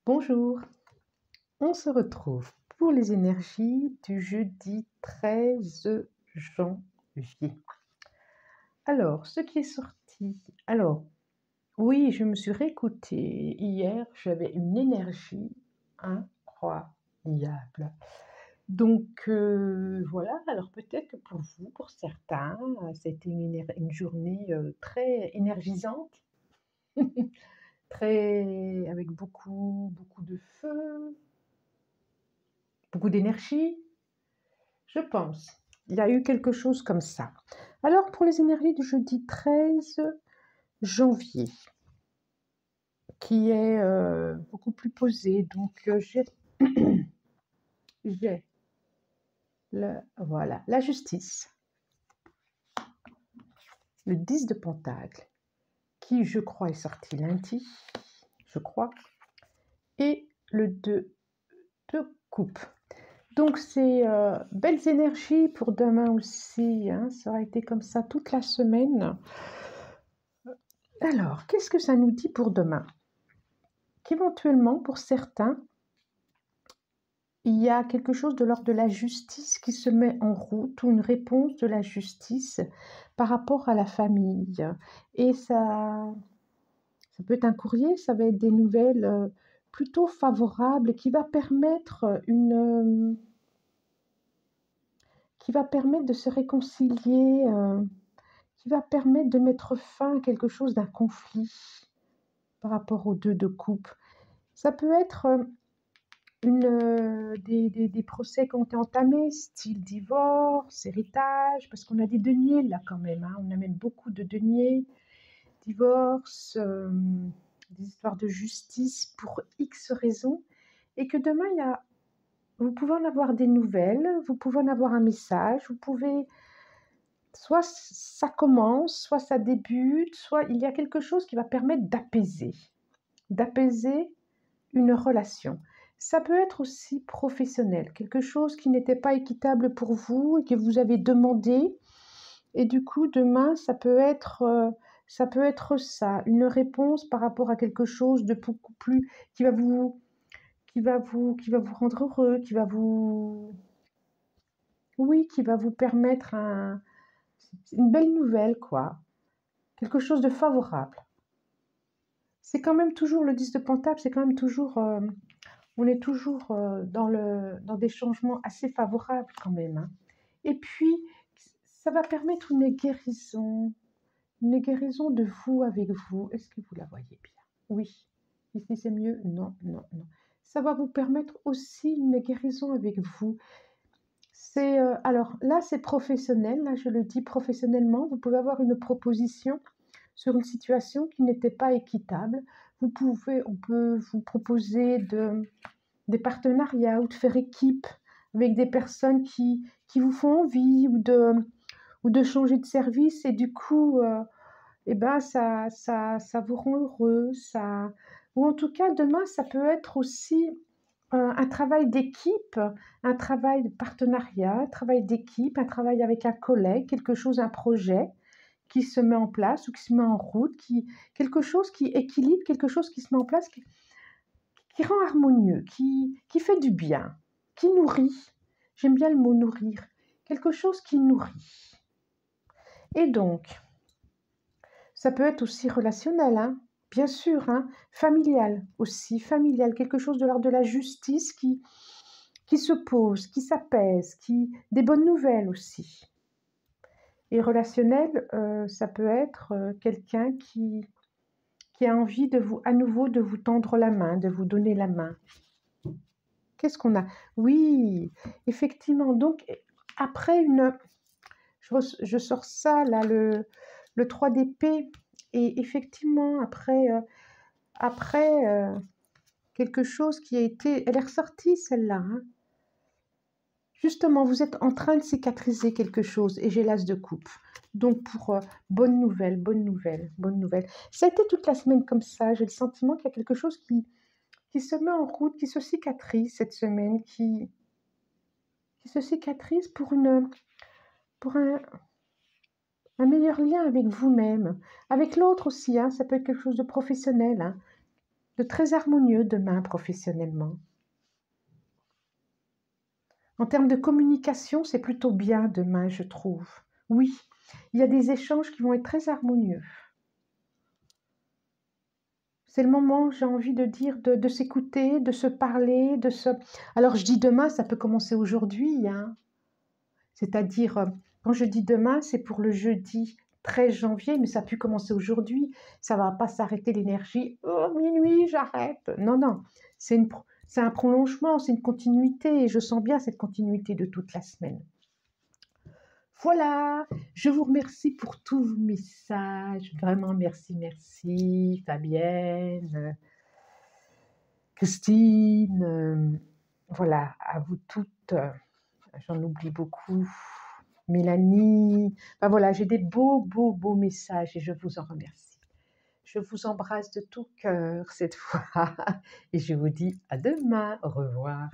Bonjour, on se retrouve pour les énergies du jeudi 13 janvier. Alors, ce qui est sorti, oui, je me suis réécoutée hier, j'avais une énergie incroyable. Donc voilà, alors peut-être que pour vous, pour certains, c'était une journée très énergisante, très avec beaucoup de feu, beaucoup d'énergie. Je pense. Il y a eu quelque chose comme ça. Alors, pour les énergies du jeudi 13 janvier, qui est beaucoup plus posé, donc j'ai voilà, la justice, le 10 de Pentacle, qui, je crois, est sorti lundi, je crois, et le 2 de Coupe. Donc, c'est belles énergies pour demain aussi, hein, ça aura été comme ça toute la semaine. Alors, qu'est-ce que ça nous dit pour demain? Qu'éventuellement, pour certains, il y a quelque chose de l'ordre de la justice qui se met en route ou une réponse de la justice par rapport à la famille. Et ça peut être un courrier, ça va être des nouvelles plutôt favorables qui va permettre qui va permettre de se réconcilier, qui va permettre de mettre fin à quelque chose d'un conflit par rapport aux deux de coupe. Ça peut être des procès qui ont été entamés, style divorce, héritage, parce qu'on a des deniers là quand même, hein, on a même beaucoup de deniers, divorce, des histoires de justice pour X raisons, et que demain, vous pouvez en avoir des nouvelles, vous pouvez en avoir un message, vous pouvez, soit ça commence, soit ça débute, soit il y a quelque chose qui va permettre d'apaiser une relation. Ça peut être aussi professionnel, quelque chose qui n'était pas équitable pour vous et que vous avez demandé. Et du coup, demain, ça peut être ça, une réponse par rapport à quelque chose de beaucoup plus qui va vous rendre heureux, qui va vous permettre une belle nouvelle, quoi. Quelque chose de favorable. C'est quand même toujours le 10 de Pentacle, c'est quand même toujours on est toujours dans des changements assez favorables quand même, hein. Et puis, ça va permettre une guérison de vous avec vous. Est-ce que vous la voyez bien? Oui. Ici, c'est mieux? Non, non, non. Ça va vous permettre aussi une guérison avec vous. Alors là, c'est professionnel. Là, je le dis professionnellement. Vous pouvez avoir une proposition sur une situation qui n'était pas équitable. On peut vous proposer des partenariats ou de faire équipe avec des personnes qui vous font envie ou de changer de service et du coup, ça vous rend heureux. Ou en tout cas, demain, ça peut être aussi un travail d'équipe, un travail de partenariat, un travail d'équipe, un travail avec un collègue, un projet qui se met en place ou qui se met en route, quelque chose qui équilibre, quelque chose qui se met en place, qui rend harmonieux, qui fait du bien, qui nourrit. J'aime bien le mot nourrir. Quelque chose qui nourrit. Et donc, ça peut être aussi relationnel, hein, bien sûr, hein, familial aussi, familial, quelque chose de l'ordre de la justice qui se pose, qui s'apaise, des bonnes nouvelles aussi. Et relationnel, ça peut être quelqu'un qui a envie à nouveau de vous tendre la main, de vous donner la main. Qu'est-ce qu'on a? Oui, effectivement. Donc, après je sors ça, là, le 3 d'épée. Et effectivement, après quelque chose qui a été... Elle est ressortie, celle-là, hein. Justement, vous êtes en train de cicatriser quelque chose. Et j'ai l'as de coupe. Donc, pour bonne nouvelle, bonne nouvelle, bonne nouvelle. Ça a été toute la semaine comme ça. J'ai le sentiment qu'il y a quelque chose qui se met en route, qui se cicatrise cette semaine, qui se cicatrise pour un meilleur lien avec vous-même, avec l'autre aussi, hein, ça peut être quelque chose de professionnel, hein, de très harmonieux demain professionnellement. En termes de communication, c'est plutôt bien demain, je trouve. Oui, il y a des échanges qui vont être très harmonieux. C'est le moment, j'ai envie de dire, de s'écouter, de se parler, de se... Alors je dis demain, ça peut commencer aujourd'hui, hein. C'est-à-dire, quand je dis demain, c'est pour le jeudi 13 janvier, mais ça a pu commencer aujourd'hui. Ça ne va pas s'arrêter l'énergie. Oh, minuit, j'arrête. Non, non. C'est un prolongement, c'est une continuité. Et je sens bien cette continuité de toute la semaine. Voilà, je vous remercie pour tous vos messages. Vraiment, merci, merci, Fabienne, Christine. Voilà, à vous toutes. J'en oublie beaucoup. Mélanie. Enfin voilà, j'ai des beaux, beaux, beaux messages et je vous en remercie. Je vous embrasse de tout cœur cette fois et je vous dis à demain. Au revoir.